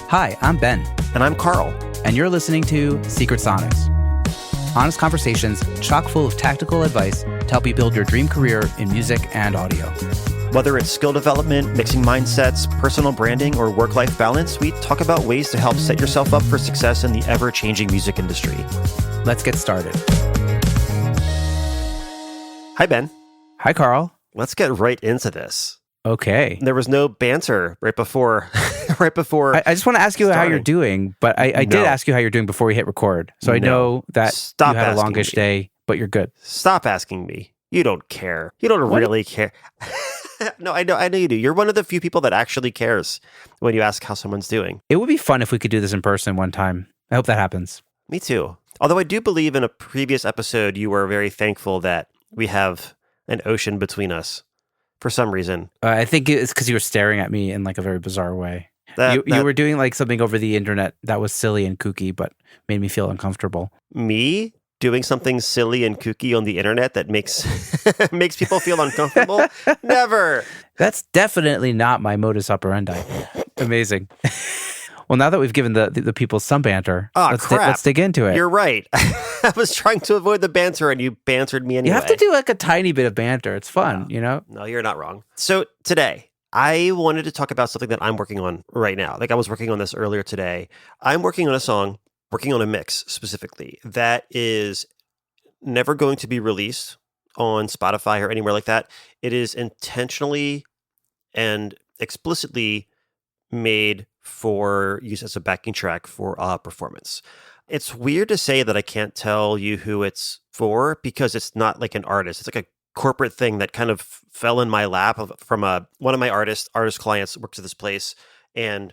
Hi, I'm Ben. And I'm Carl. And you're listening to Secret Sonics. Honest conversations chock full of tactical advice to help you build your dream career in music and audio. Whether it's skill development, mixing mindsets, personal branding, or work-life balance, we talk about ways to help set yourself up for success in the ever-changing music industry. Let's get started. Hi, Ben. Hi, Carl. Let's get right into this. Okay. There was no banter right before. I just want to ask you how you're doing, but I did ask you how you're doing before we hit record. So I know that you had a longish day, but you're good. Stop asking me. You don't care. You don't really care. No, I know you do. You're one of the few people that actually cares when you ask how someone's doing. It would be fun if we could do this in person one time. I hope that happens. Me too. Although I do believe in a previous episode, you were very thankful that we have an ocean between us for some reason. I think it's because you were staring at me in like a very bizarre way. You were doing like something over the internet that was silly and kooky, but made me feel uncomfortable. Me doing something silly and kooky on the internet that makes makes people feel uncomfortable? Never. That's definitely not my modus operandi. Amazing. Well, now that we've given the people some banter, let's dig into it. You're right. I was trying to avoid the banter, and you bantered me anyway. You have to do like a tiny bit of banter. It's fun, you know? No, you're not wrong. So today, I wanted to talk about something that I'm working on right now. Like I was working on this earlier today. I'm working on a song, working on a mix specifically, that is never going to be released on Spotify or anywhere like that. It is intentionally and explicitly made for use as a backing track for a performance. It's weird to say that I can't tell you who it's for because it's not like an artist. It's like a corporate thing that kind of fell in my lap from one of my artist clients works at this place and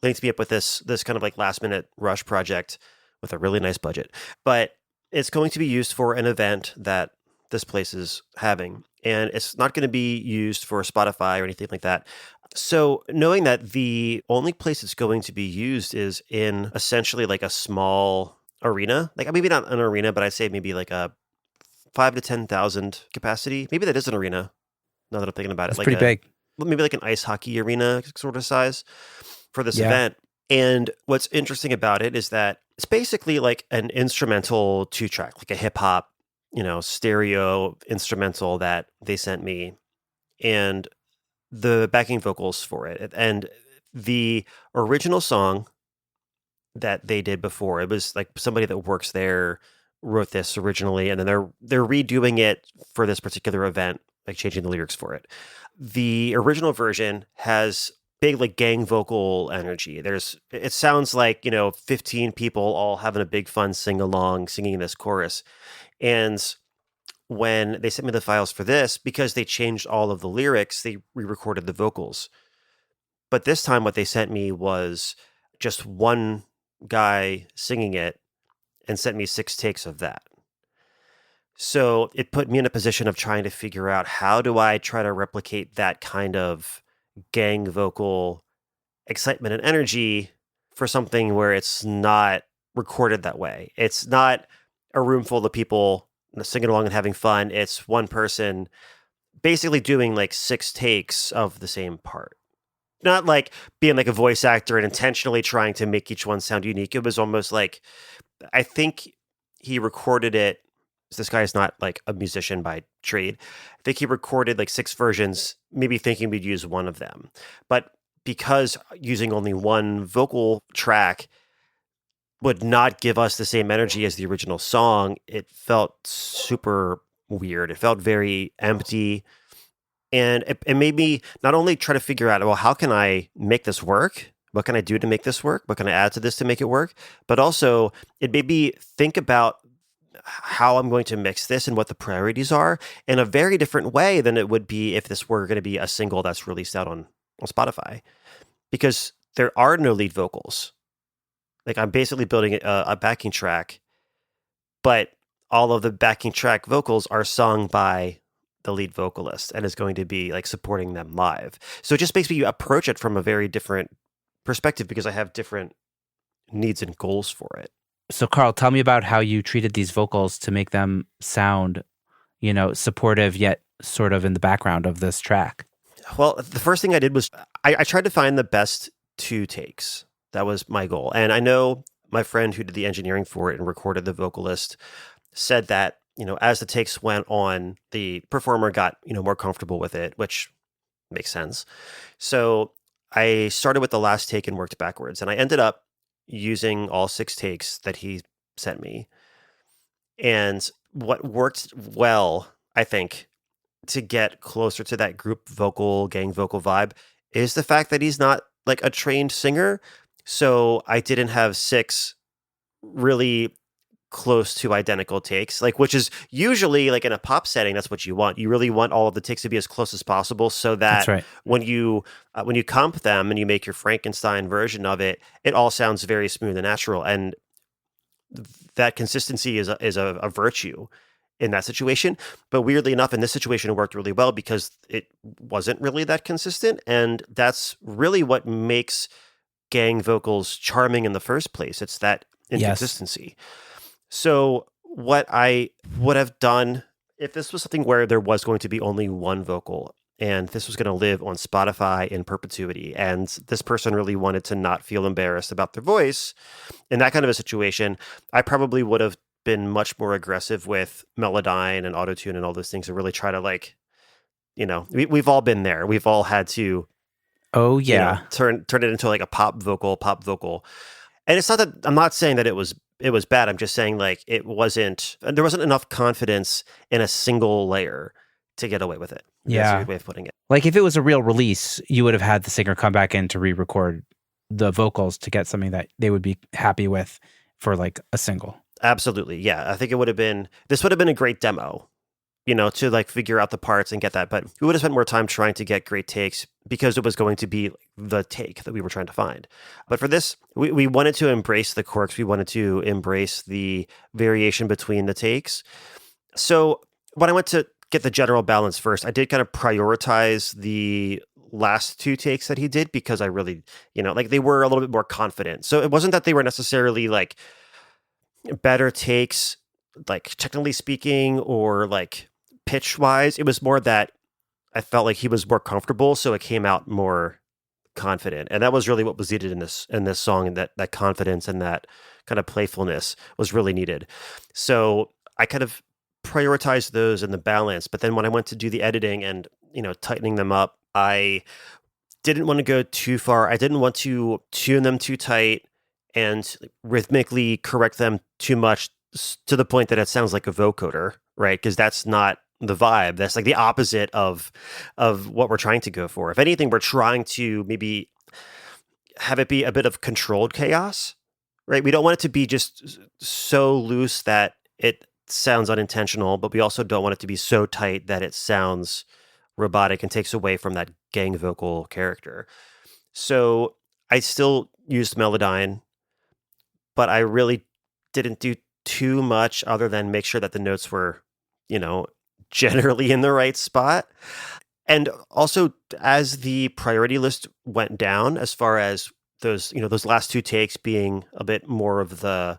links me up with this kind of like last minute rush project with a really nice budget. But it's going to be used for an event that this place is having, and it's not going to be used for Spotify or anything like that. So knowing that the only place it's going to be used is in essentially like a small arena, like maybe not an arena, but I'd say maybe like a 5,000 to 10,000 capacity. Maybe that is an arena. Now that I'm thinking about it, it's like pretty big. Maybe like an ice hockey arena sort of size for this event. And what's interesting about it is that it's basically like an instrumental 2-track, like a hip hop, stereo instrumental that they sent me, and the backing vocals for it. And the original song that they did before, it was like somebody that works there wrote this originally, and then they're redoing it for this particular event, like changing the lyrics for it. The original version has big like gang vocal energy. It sounds like 15 people all having a big fun singing this chorus. And when they sent me the files for this, because they changed all of the lyrics, they re-recorded the vocals. But this time what they sent me was just one guy singing it and sent me 6 takes of that. So it put me in a position of trying to figure out, how do I try to replicate that kind of gang vocal excitement and energy for something where it's not recorded that way. It's not a room full of people singing along and having fun. It's one person basically doing like 6 takes of the same part. Not like being like a voice actor and intentionally trying to make each one sound unique. It was almost like, I think he recorded it. This guy is not like a musician by trade. I think he recorded like 6 versions, maybe thinking we'd use one of them. But because using only one vocal track would not give us the same energy as the original song, it felt super weird. It felt very empty. And it made me not only try to figure out, well, how can I make this work? What can I do to make this work? What can I add to this to make it work? But also, it made me think about how I'm going to mix this and what the priorities are in a very different way than it would be if this were going to be a single that's released out on Spotify. Because there are no lead vocals. Like, I'm basically building a backing track, but all of the backing track vocals are sung by the lead vocalist and is going to be like supporting them live. So it just makes me approach it from a very different perspective because I have different needs and goals for it. So Carl, tell me about how you treated these vocals to make them sound, supportive yet sort of in the background of this track. Well, the first thing I did was I tried to find the best 2 takes. That was my goal. And I know my friend who did the engineering for it and recorded the vocalist said that, as the takes went on, the performer got, more comfortable with it, which makes sense. So I started with the last take and worked backwards. And I ended up using all 6 takes that he sent me. And what worked well, I think, to get closer to that group vocal, gang vocal vibe is the fact that he's not like a trained singer. So I didn't have 6 really close to identical takes, like, which is usually like in a pop setting, that's what you want. You really want all of the takes to be as close as possible so That's that right. when you comp them and you make your Frankenstein version of it, it all sounds very smooth and natural. And that consistency is a virtue in that situation. But weirdly enough, in this situation, it worked really well because it wasn't really that consistent. And that's really what makes gang vocals charming in the first place. It's that Yes. inconsistency. So what I would have done if this was something where there was going to be only one vocal and this was going to live on Spotify in perpetuity, and this person really wanted to not feel embarrassed about their voice, in that kind of a situation, I probably would have been much more aggressive with Melodyne and Autotune and all those things and really try to, like, we've all been there. We've all had to, Oh yeah. turn it into like a pop vocal. And it's not that I'm not saying that it was bad. I'm just saying, like, there wasn't enough confidence in a single layer to get away with it. Yeah. That's a way of putting it. Like if it was a real release, you would have had the singer come back in to re-record the vocals to get something that they would be happy with for like a single. Absolutely. Yeah. I think this would have been a great demo, to like figure out the parts and get that. But we would have spent more time trying to get great takes because it was going to be the take that we were trying to find. But for this, we wanted to embrace the quirks. We wanted to embrace the variation between the takes. So when I went to get the general balance first, I did kind of prioritize the last 2 takes that he did because I really, like, they were a little bit more confident. So it wasn't that they were necessarily like better takes, like technically speaking or like pitch wise. It was more that I felt like he was more comfortable, so it came out more confident. And that was really what was needed in this song, and that confidence and that kind of playfulness was really needed. So I kind of prioritized those in the balance. But then when I went to do the editing and, tightening them up, I didn't want to go too far. I didn't want to tune them too tight and rhythmically correct them too much to the point that it sounds like a vocoder, right? Because that's not the vibe. That's like the opposite of what we're trying to go for. If anything, we're trying to maybe have it be a bit of controlled chaos, right? We don't want it to be just so loose that it sounds unintentional, but we also don't want it to be so tight that it sounds robotic and takes away from that gang vocal character. So I still used Melodyne, but I really didn't do too much other than make sure that the notes were, generally in the right spot. And also, as the priority list went down, as far as those last 2 takes being a bit more of the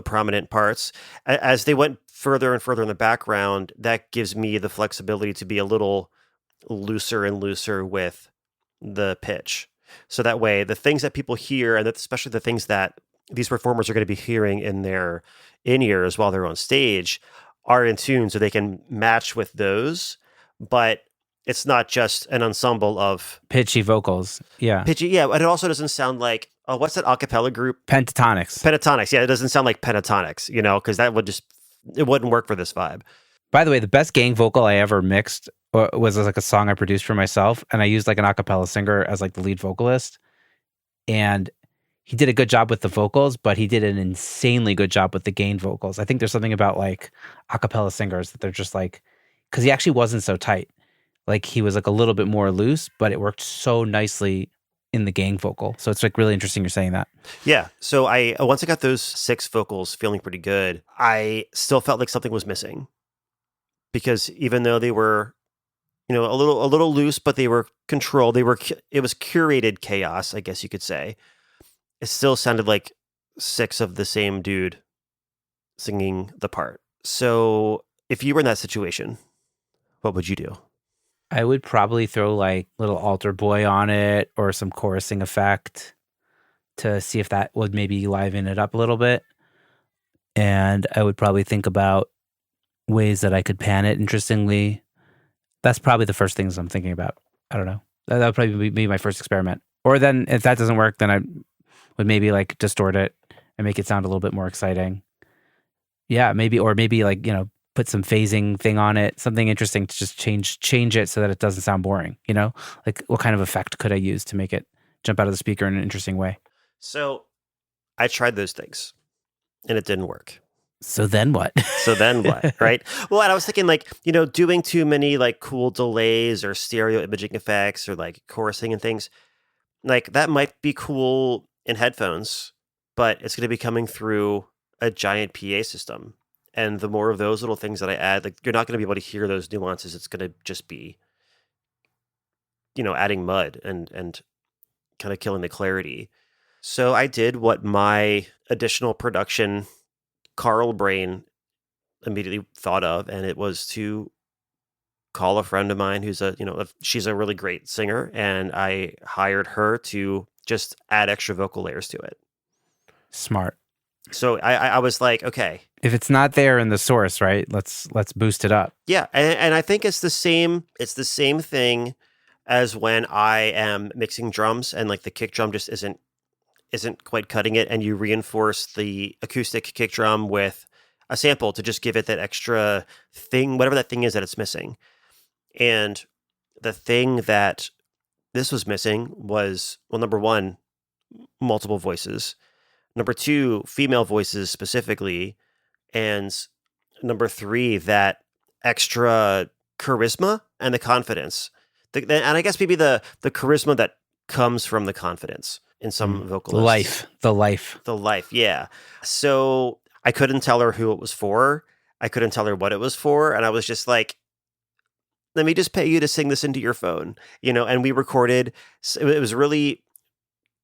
prominent parts, as they went further and further in the background, that gives me the flexibility to be a little looser and looser with the pitch. So that way, the things that people hear, and especially the things that these performers are going to be hearing in their in-ears while they're on stage, are in tune, so they can match with those. But it's not just an ensemble of pitchy vocals. Yeah. Pitchy, yeah. And it also doesn't sound like, what's that a cappella group? Pentatonics. Yeah, it doesn't sound like Pentatonics, because that would it wouldn't work for this vibe. By the way, the best gang vocal I ever mixed was like a song I produced for myself, and I used like an a cappella singer as like the lead vocalist. And he did a good job with the vocals, but he did an insanely good job with the gain vocals. I think there's something about like a cappella singers that they're just like, because he actually wasn't so tight. Like he was like a little bit more loose, but it worked so nicely in the gang vocal. So it's like really interesting you're saying that. Yeah. So once I got those 6 vocals feeling pretty good, I still felt like something was missing, because even though they were, a little loose, but they were controlled. It was curated chaos, I guess you could say. It still sounded like 6 of the same dude singing the part. So if you were in that situation, what would you do? I would probably throw like little altar boy on it or some chorusing effect. to see if that would maybe liven it up a little bit. And I would probably think about ways that I could pan it interestingly. That's probably the first things I'm thinking about. I don't know. That would probably be my first experiment. Or then if that doesn't work, then I would maybe like distort it and make it sound a little bit more exciting. Yeah, maybe, or maybe like, put some phasing thing on it, something interesting to just change it so that it doesn't sound boring, Like what kind of effect could I use to make it jump out of the speaker in an interesting way? So I tried those things and it didn't work. So then what? So then what, right? Well, and I was thinking like, doing too many like cool delays or stereo imaging effects or like chorusing and things, like that might be cool in headphones, but it's going to be coming through a giant PA system. And the more of those little things that I add, like you're not going to be able to hear those nuances. It's going to just be, adding mud and kind of killing the clarity. So I did what my additional production Carl brain immediately thought of, and it was to call a friend of mine who's she's a really great singer, and I hired her to just add extra vocal layers to it. Smart. So I was like, okay, if it's not there in the source, right? Let's boost it up. Yeah, and I think it's the same thing as when I am mixing drums and like the kick drum just isn't quite cutting it, and you reinforce the acoustic kick drum with a sample to just give it that extra thing, whatever that thing is that it's missing. And the thing that this was missing was, well, number one, multiple voices. Number two, female voices specifically. And number three, that extra charisma and the confidence. And I guess maybe the charisma that comes from the confidence in some vocalists. The life. Yeah. So I couldn't tell her who it was for. I couldn't tell her what it was for. And I was just like, let me just pay you to sing this into your phone, and we recorded. It was really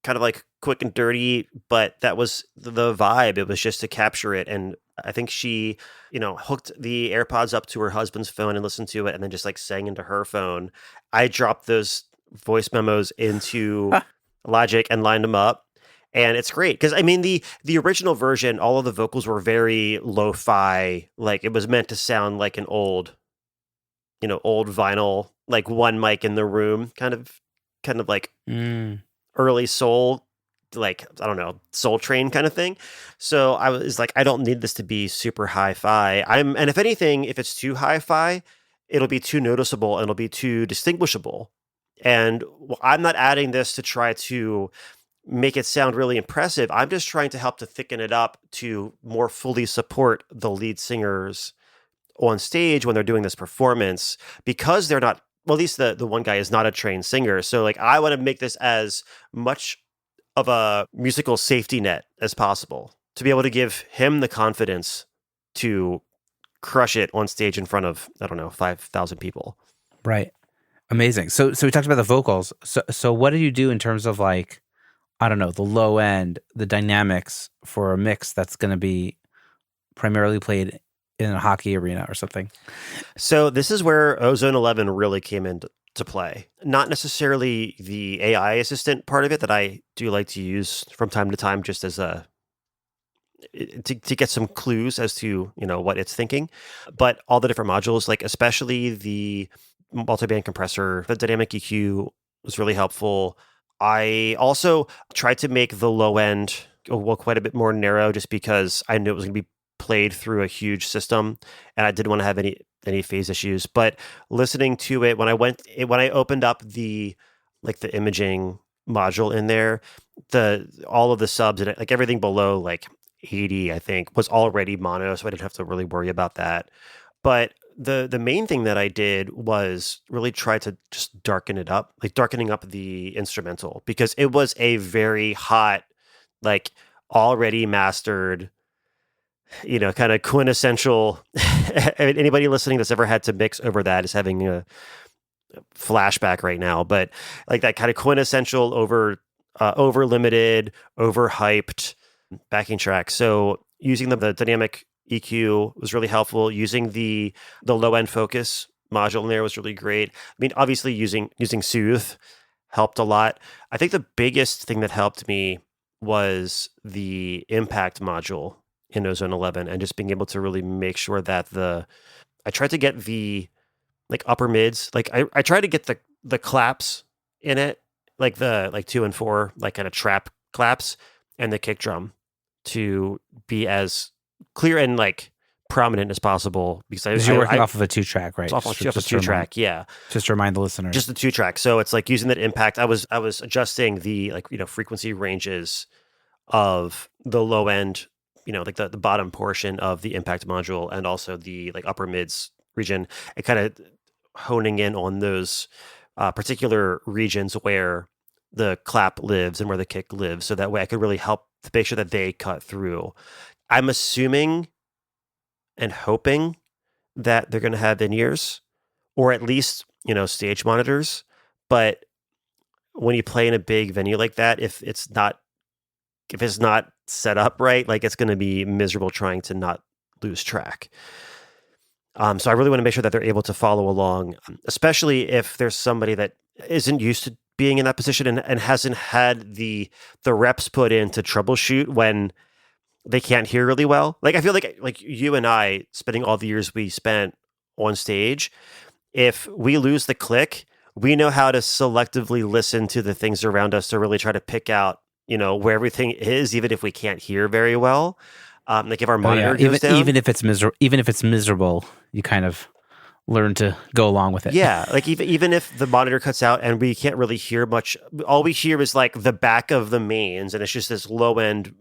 kind of like quick and dirty, but that was the vibe. It was just to capture it. And I think she, hooked the AirPods up to her husband's phone and listened to it and then just like sang into her phone. I dropped those voice memos into Logic and lined them up. And it's great because I mean the original version, all of the vocals were very lo-fi, like it was meant to sound like an old vinyl, like one mic in the room, kind of like early soul, like, I don't know, Soul Train kind of thing. So I was like, I don't need this to be super hi-fi. And if anything, if it's too hi-fi, it'll be too noticeable and it'll be too distinguishable. And I'm not adding this to try to make it sound really impressive. I'm just trying to help to thicken it up to more fully support the lead singers on stage when they're doing this performance, because they're not, well, at least the one guy is not a trained singer. So like, I want to make this as much of a musical safety net as possible to be able to give him the confidence to crush it on stage in front of, I don't know, 5,000 people. Right. Amazing. So we talked about the vocals. So what do you do in terms of like, I don't know, the low end, the dynamics for a mix that's going to be primarily played in a hockey arena or something? So this is where Ozone 11 really came into play. Not necessarily the AI assistant part of it that I do like to use from time to time, just as to get some clues as to what it's thinking, but all the different modules, like especially the multiband compressor, the dynamic EQ was really helpful. I also tried to make the low end quite a bit more narrow, just because I knew it was going to be played through a huge system, and I didn't want to have any phase issues. But listening to it, when I opened up the imaging module in there, all of the subs and like everything below like 80, I think, was already mono, so I didn't have to really worry about that. But the main thing that I did was really try to just darken it up, like darkening up the instrumental, because it was a very hot, like already mastered, kind of quintessential. Anybody listening that's ever had to mix over that is having a flashback right now. But like that kind of quintessential over limited, over hyped backing track. So using the dynamic EQ was really helpful. Using the low end focus module in there was really great. I mean, obviously using Soothe helped a lot. I think the biggest thing that helped me was the impact module in Ozone 11, and just being able to really make sure that I tried to get the like upper mids, like I tried to get the claps in it, like the like 2 and 4, like kind of trap claps, and the kick drum to be as clear and like prominent as possible, because you're working off of a 2-track, right? Off a 2-track, yeah. Just to remind the listeners. Just the 2-track. So it's like using that impact. I was adjusting the like, frequency ranges of the low end, like the bottom portion of the impact module, and also the like upper mids region, and kind of honing in on those particular regions where the clap lives and where the kick lives, so that way I could really help to make sure that they cut through. I'm assuming and hoping that they're going to have in-ears, or at least, stage monitors. But when you play in a big venue like that, if it's not set up right, like, it's going to be miserable trying to not lose track. So I really want to make sure that they're able to follow along, especially if there's somebody that isn't used to being in that position and hasn't had the reps put in to troubleshoot when they can't hear really well. Like, I feel like you and I, spending all the years we spent on stage, if we lose the click, we know how to selectively listen to the things around us to really try to pick out, where everything is, even if we can't hear very well. Like, if our monitor goes down, even if it's miserable, you kind of learn to go along with it. Yeah, like even if the monitor cuts out and we can't really hear much, all we hear is like the back of the mains, and it's just this low end,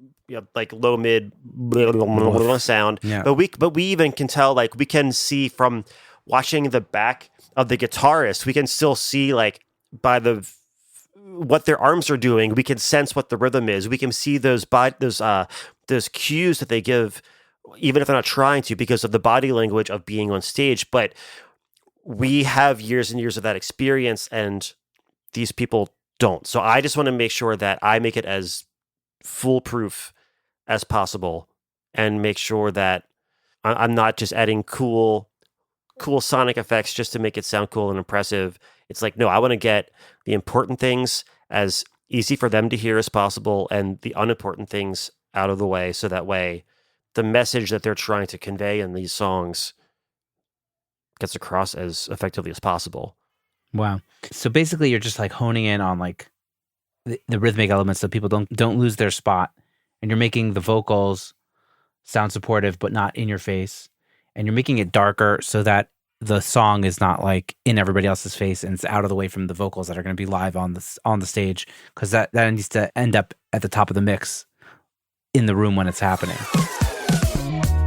like low mid sound. Yeah. But we even can tell, like, we can see from watching the back of the guitarist, we can still see, like, by what their arms are doing, we can sense what the rhythm is. We can see those cues that they give, even if they're not trying to, because of the body language of being on stage. But we have years and years of that experience, and these people don't. So I just want to make sure that I make it as foolproof as possible, and make sure that I'm not just adding cool sonic effects just to make it sound cool and impressive. It's like, no, I want to get the important things as easy for them to hear as possible, and the unimportant things out of the way, so that way the message that they're trying to convey in these songs gets across as effectively as possible. Wow. So basically you're just like honing in on like the rhythmic elements, so people don't lose their spot, and you're making the vocals sound supportive but not in your face, and you're making it darker so that the song is not like in everybody else's face, and it's out of the way from the vocals that are going to be live on the stage, because that needs to end up at the top of the mix in the room when it's happening.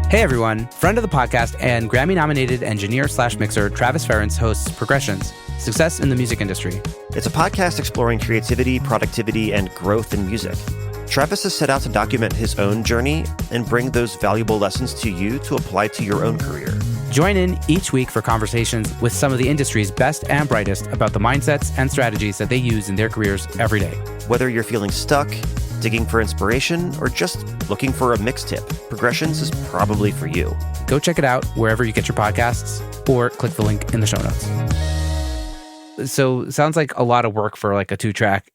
Hey everyone, friend of the podcast and Grammy-nominated engineer/mixer Travis Ferrance hosts Progressions, Success in the Music Industry. It's a podcast exploring creativity, productivity, and growth in music. Travis has set out to document his own journey and bring those valuable lessons to you to apply to your own career. Join in each week for conversations with some of the industry's best and brightest about the mindsets and strategies that they use in their careers every day. Whether you're feeling stuck, digging for inspiration, or just looking for a mix tip, Progressions is probably for you. Go check it out wherever you get your podcasts, or click the link in the show notes. So sounds like a lot of work for like a 2-track.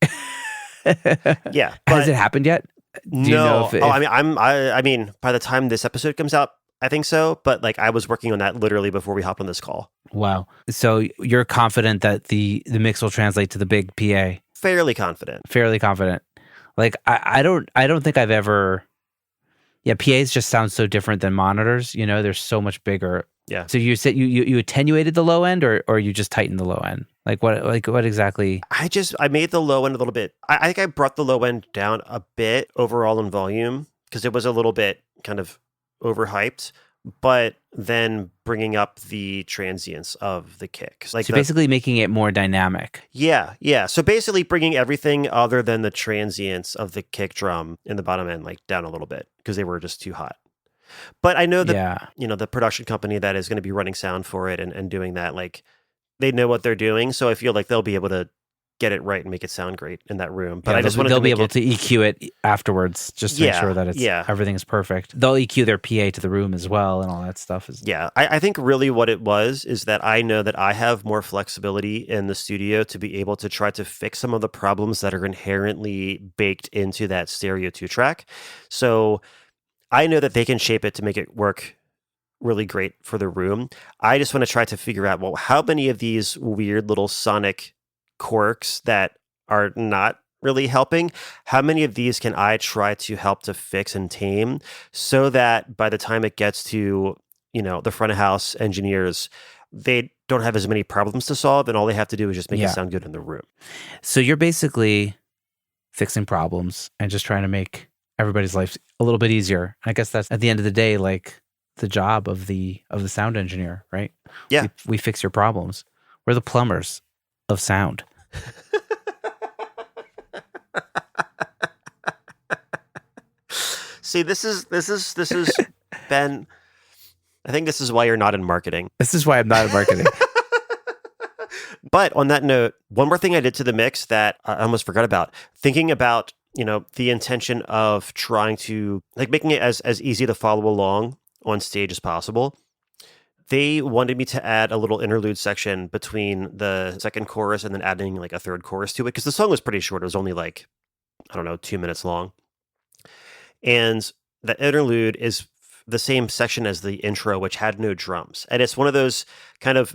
Yeah. Has it happened yet? Do you know if I mean, by the time this episode comes out, I think so. But like, I was working on that literally before we hopped on this call. Wow. So you're confident that the mix will translate to the big PA? Fairly confident. Like, I don't think I've ever. Yeah, PAs just sound so different than monitors. They're so much bigger. Yeah. So you said you attenuated the low end, or you just tightened the low end? What exactly? I made the low end a little bit. I think I brought the low end down a bit overall in volume, because it was a little bit kind of overhyped, but then bringing up the transients of the kick. Like, so basically making it more dynamic. Yeah. So basically bringing everything other than the transients of the kick drum in the bottom end like down a little bit, because they were just too hot. But I know that, the production company that is going to be running sound for it and doing that, like, they know what they're doing. So I feel like they'll be able to get it right and make it sound great in that room. But Yeah, I just wanted they'll to be make able it. to EQ it afterwards just to make sure Yeah, that it's yeah. everything's perfect. They'll EQ their PA to the room as well and all that stuff. Yeah, I think really what it was is that I know that I have more flexibility in the studio to be able to try to fix some of the problems that are inherently baked into that stereo 2-track. So I know that they can shape it to make it work really great for the room. I just want to try to figure out, well, how many of these weird little sonic quirks that are not really helping, how many of these can I try to help to fix and tame so that by the time it gets to, the front of house engineers, they don't have as many problems to solve and all they have to do is just make it Yeah. sound good in the room. So you're basically fixing problems and just trying to make everybody's life a little bit easier. I guess that's at the end of the day, like the job of the sound engineer, right? Yeah. We fix your problems. We're the plumbers of sound. See, this is Ben. I think this is why you're not in marketing. This is why I'm not in marketing. But on that note, one more thing I did to the mix that I almost forgot about, thinking about, the intention of trying to making it as easy to follow along on stage as possible. They wanted me to add a little interlude section between the second chorus and then adding a third chorus to it because the song was pretty short. It was only 2 minutes long. And the interlude is the same section as the intro, which had no drums. And it's one of those kind of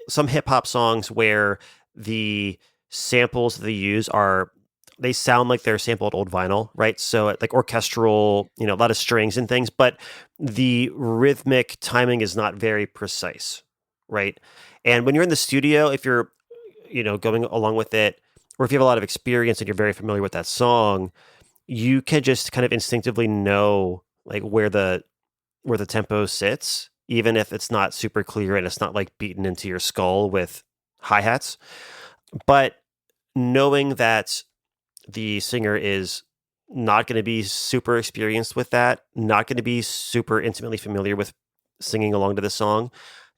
some hip hop songs where the samples they use they sound like they're sampled old vinyl, right? So orchestral, a lot of strings and things, but the rhythmic timing is not very precise, right? And when you're in the studio, if you're, going along with it, or if you have a lot of experience and you're very familiar with that song, you can just kind of instinctively know where the tempo sits, even if it's not super clear and it's not beaten into your skull with hi-hats. But knowing that the singer is not going to be super experienced with that, not going to be super intimately familiar with singing along to the song,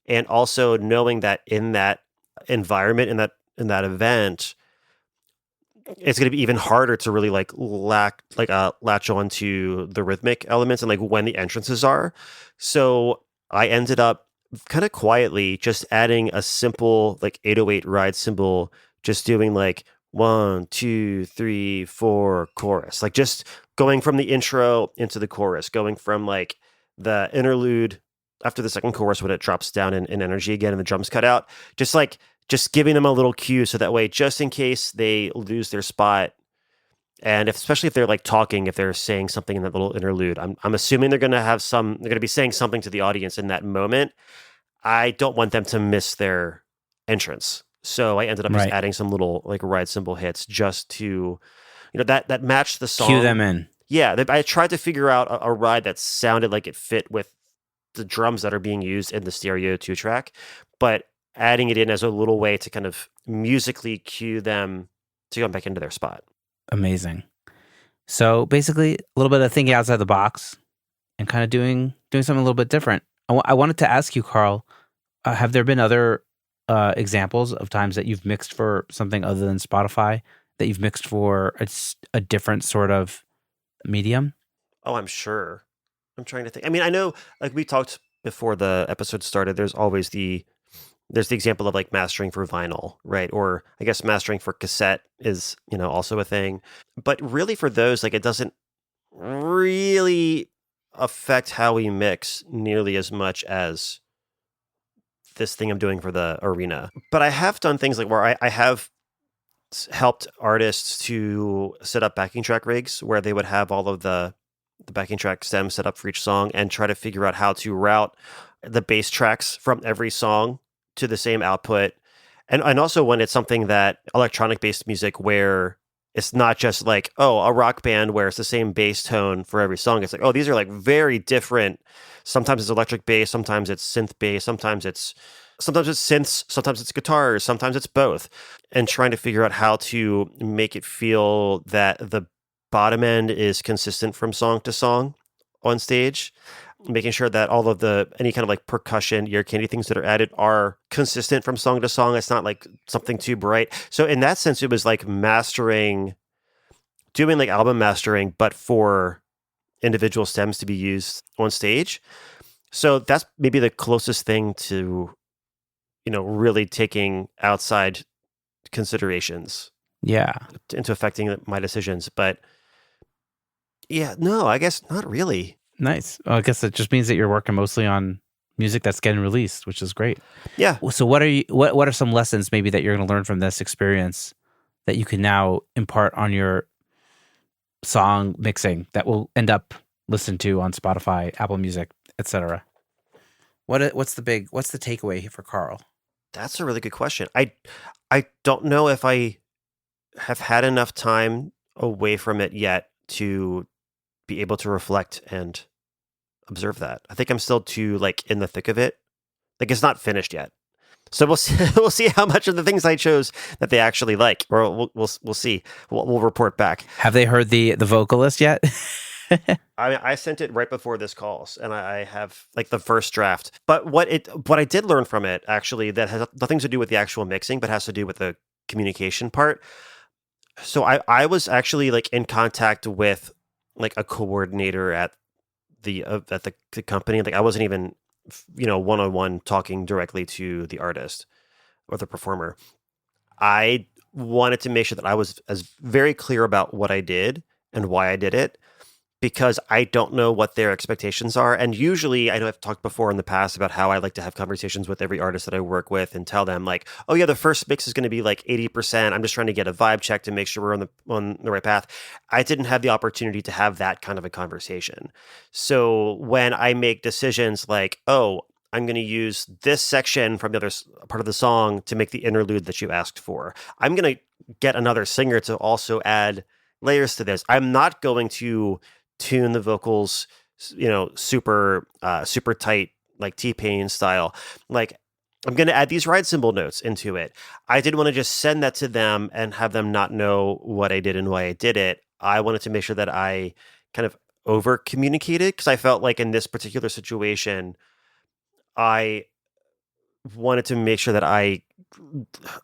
and also knowing that in that environment, in that event, it's going to be even harder to really latch on to the rhythmic elements and when the entrances are. So I ended up kind of quietly just adding a simple 808 ride cymbal, just doing 1, 2, 3, 4 chorus, just going from the intro into the chorus, going from the interlude after the second chorus when it drops down in energy again and the drums cut out, just giving them a little cue so that way, just in case they lose their spot, and especially if they're talking, if they're saying something in that little interlude, I'm assuming they're going to be saying something to the audience in that moment. I don't want them to miss their entrance, so I ended up just adding some little ride cymbal hits just to, that matched the song. Cue them in. Yeah, I tried to figure out a ride that sounded like it fit with the drums that are being used in the stereo 2-track, but adding it in as a little way to kind of musically cue them to go back into their spot. Amazing. So basically, a little bit of thinking outside the box and kind of doing something a little bit different. I wanted to ask you, Carl, have there been other examples of times that you've mixed for something other than Spotify, that you've mixed for a different sort of medium? Oh, I'm sure. I'm trying to think. I mean, I know, we talked before the episode started, there's the example of mastering for vinyl, right? Or I guess mastering for cassette is, also a thing. But really for those, it doesn't really affect how we mix nearly as much as this thing I'm doing for the arena. But I have done things where I have helped artists to set up backing track rigs where they would have all of the backing track stems set up for each song and try to figure out how to route the bass tracks from every song to the same output. And also when it's something that electronic based music where it's not just a rock band where it's the same bass tone for every song. It's these are very different. Sometimes it's electric bass, sometimes it's synth bass, sometimes it's synths, sometimes it's guitars, sometimes it's both. And trying to figure out how to make it feel that the bottom end is consistent from song to song on stage. making sure that all of any kind of like percussion, ear candy things that are added are consistent from song to song. It's not like something too bright. So in that sense, it was like doing like album mastering, but for individual stems to be used on stage. So that's maybe the closest thing to, really taking outside considerations Yeah. into affecting my decisions. But yeah, no, I guess not really. Nice. Well, I guess it just means that you're working mostly on music that's getting released, which is great. Yeah. So what are some lessons maybe that you're going to learn from this experience that you can now impart on your song mixing that will end up listened to on Spotify, Apple Music, etc.? What's the takeaway for Carl? That's a really good question. I don't know if I have had enough time away from it yet to be able to reflect and observe that. I think I'm still too like in the thick of it. Like it's not finished yet. So we'll see, we'll see how much of the things I chose that they actually like, or we'll see. We'll report back. Have they heard the vocalist yet? I sent it right before this calls, and I have like the first draft. But what I did learn from it actually that has nothing to do with the actual mixing, but has to do with the communication part. So I was actually like in contact with like a coordinator at the company. Like I wasn't even one-on-one talking directly to the artist or the performer. I wanted to make sure that I was as very clear about what I did and why I did it, because I don't know what their expectations are. And usually, I know I've talked before in the past about how I like to have conversations with every artist that I work with and tell them like, oh yeah, the first mix is going to be like 80%. I'm just trying to get a vibe check to make sure we're on the right path. I didn't have the opportunity to have that kind of a conversation. So when I make decisions like, oh, I'm going to use this section from the other part of the song to make the interlude that you asked for, I'm going to get another singer to also add layers to this. I'm not going to tune the vocals, super tight, like T-Pain style. Like I'm going to add these ride cymbal notes into it. I didn't want to just send that to them and have them not know what I did and why I did it. I wanted to make sure that I kind of over communicated, because I felt like in this particular situation, I wanted to make sure that I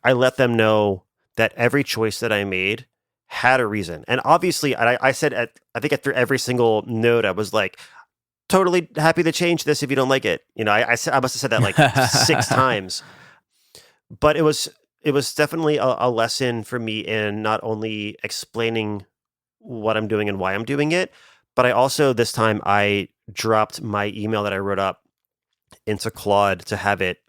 let them know that every choice that I made had a reason. And obviously, I said I think after every single note, I was like, totally happy to change this if you don't like it. I must have said that like 6 times. But it was definitely a lesson for me in not only explaining what I'm doing and why I'm doing it, but I also, this time, I dropped my email that I wrote up into Claude to have it,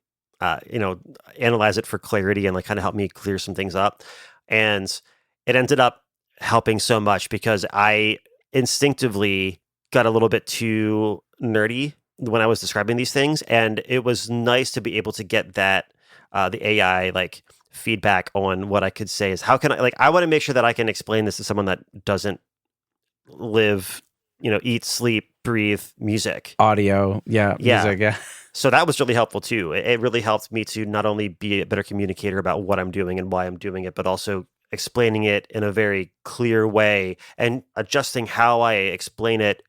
analyze it for clarity and like kind of help me clear some things up. And it ended up helping so much because I instinctively got a little bit too nerdy when I was describing these things. And it was nice to be able to get that, the AI like feedback on what I could say is how can I want to make sure that I can explain this to someone that doesn't live, eat, sleep, breathe music. Audio. Yeah. Music. Yeah. So that was really helpful too. It really helped me to not only be a better communicator about what I'm doing and why I'm doing it, but also explaining it in a very clear way and adjusting how I explain it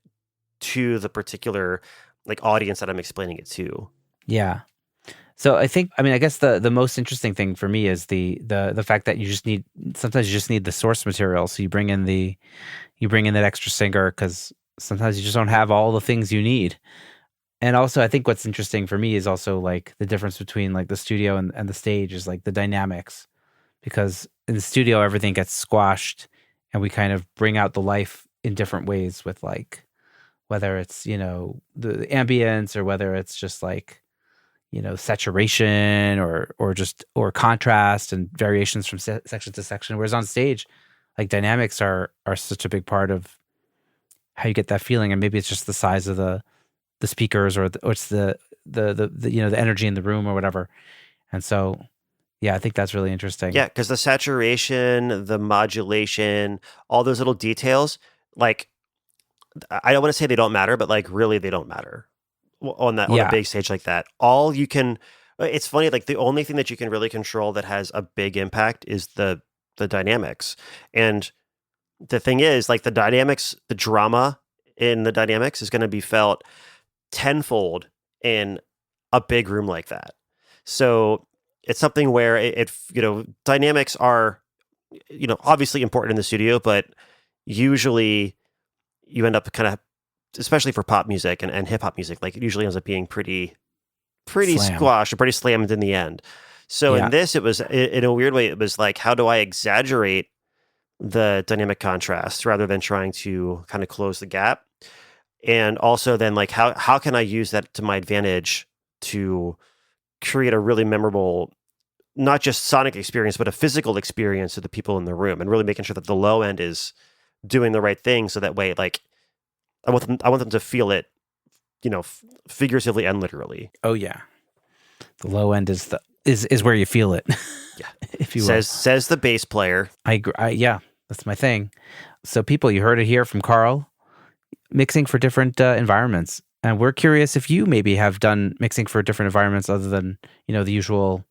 to the particular like audience that I'm explaining it to. Yeah. So I guess the most interesting thing for me is the fact that sometimes you just need the source material. So you bring in that extra singer because sometimes you just don't have all the things you need. And also, I think what's interesting for me is also like the difference between like the studio and the stage is like the dynamics, because in the studio, everything gets squashed and we kind of bring out the life in different ways with like, whether it's, the ambience or whether it's just like, saturation or contrast and variations from section to section. Whereas on stage, like dynamics are such a big part of how you get that feeling. And maybe it's just the size of the speakers or it's the the energy in the room or whatever. And so, yeah, I think that's really interesting. Yeah, because the saturation, the modulation, all those little details, like I don't want to say they don't matter, but like really they don't matter on a big stage like that. It's funny, like the only thing that you can really control that has a big impact is the dynamics. And the thing is, like the dynamics, the drama in the dynamics is going to be felt tenfold in a big room like that. So it's something where dynamics are, obviously important in the studio, but usually you end up kind of, especially for pop music and hip hop music, like it usually ends up being pretty squashed or pretty slammed in the end. So in this, it was, in a weird way, it was like, how do I exaggerate the dynamic contrast rather than trying to kind of close the gap? And also then like, how can I use that to my advantage to create a really memorable, not just sonic experience, but a physical experience to the people in the room, and really making sure that the low end is doing the right thing. So that way, like, I want them to feel it, figuratively and literally. Oh yeah. The low end is where you feel it. Yeah. If you will. Says the bass player. I agree. Yeah, that's my thing. So people, you heard it here from Carl, mixing for different environments. And we're curious if you maybe have done mixing for different environments other than, the usual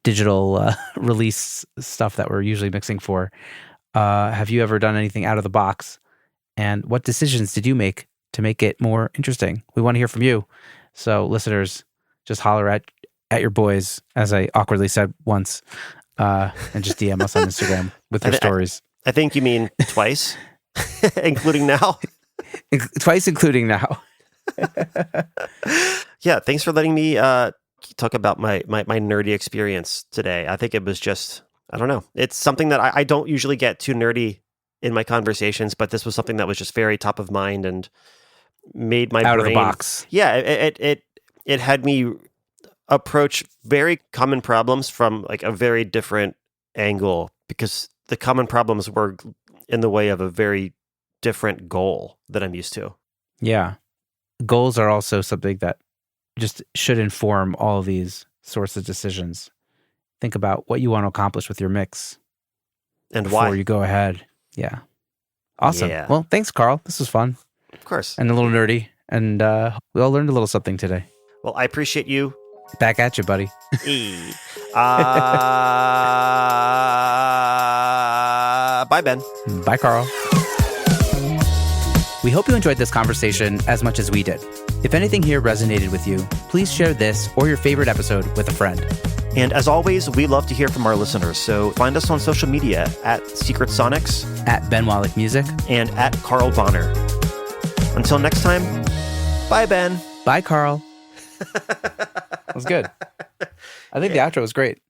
digital release stuff that we're usually mixing for. Have you ever done anything out of the box? And what decisions did you make to make it more interesting? We want to hear from you. So listeners, just holler at your boys, as I awkwardly said once, and just DM us on Instagram with your stories. I think you mean twice, including now. Twice, including now. Yeah, thanks for letting me talk about my nerdy experience today. I think it was just, I don't know. It's something that I don't usually get too nerdy in my conversations, but this was something that was just very top of mind and made my out brain, of the box. Yeah, it had me approach very common problems from like a very different angle, because the common problems were in the way of a very different goal that I'm used to. Yeah. Goals are also something that just should inform all these sorts of decisions. Think about what you want to accomplish with your mix and before why you go ahead. Yeah. Awesome. Yeah. Well, thanks, Carl. This was fun. Of course. And a little nerdy. And we all learned a little something today. Well, I appreciate you. Back at you, buddy. Bye, Ben. Bye, Carl. We hope you enjoyed this conversation as much as we did. If anything here resonated with you, please share this or your favorite episode with a friend. And as always, we love to hear from our listeners. So find us on social media at Secret Sonics, at Ben Wallach Music, and at Carl Bonner. Until next time, bye, Ben. Bye, Carl. That was good. I think the outro was great.